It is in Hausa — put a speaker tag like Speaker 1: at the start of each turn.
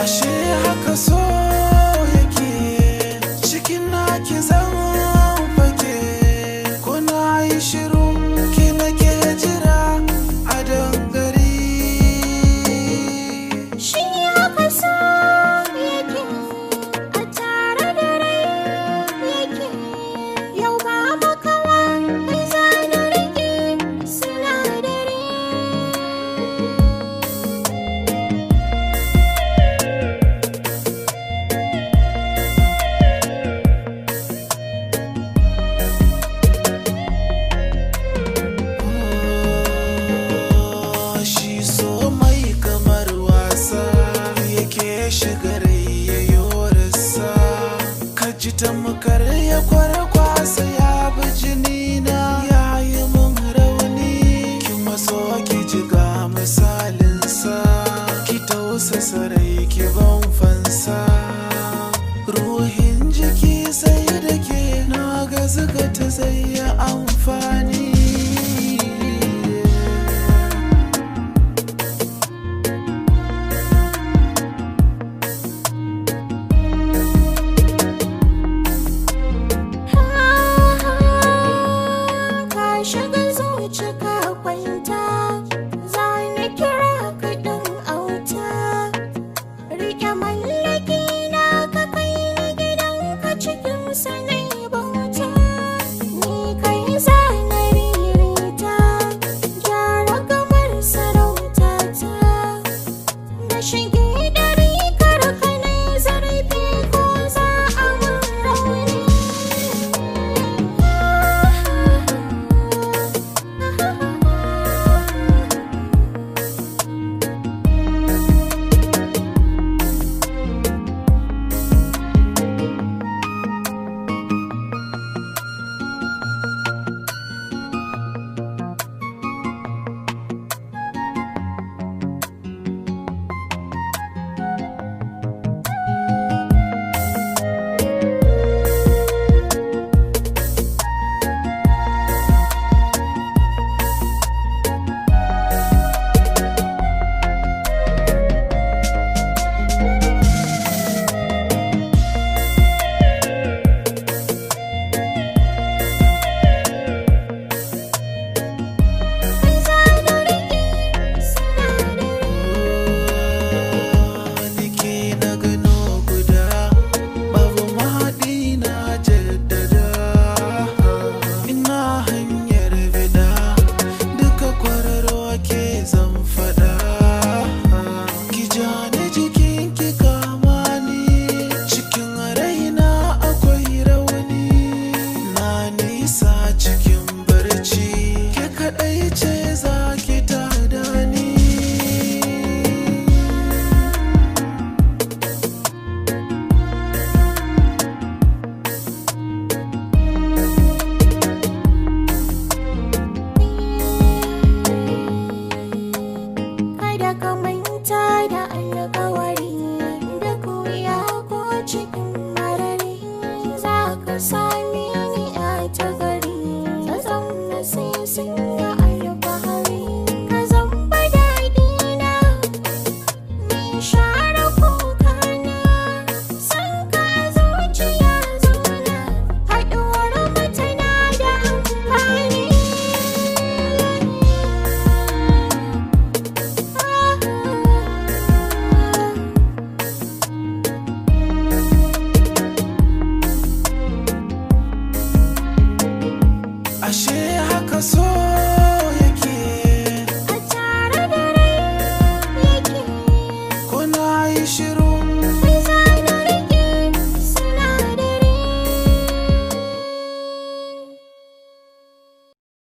Speaker 1: Ashe haka so yake cikin naki zan fake ko na yi shiru ki nake jira a dangare.
Speaker 2: Shi haka so yake a tare da rai yake yau ba makawa mai zana rike sinadari.
Speaker 1: Shigar yayo rasa kaji tamkar ya kwarkwasa ya bi jini na ya yi mun rauni ki maso ki jiga misalinsa ki tausasa rai ki ban fansa ruhin jiki sai da ke na ga ta zai yi amfani.
Speaker 2: Shiga zuci ka kwanta za ni kira ka ɗan auta riƙe mallaki na ka kai ni gidanka cikin sanai bauta ni kai za na ririta gyara kamar sarauta ta na shige ɗari karkanai zarafi ko za a mun rauni. Come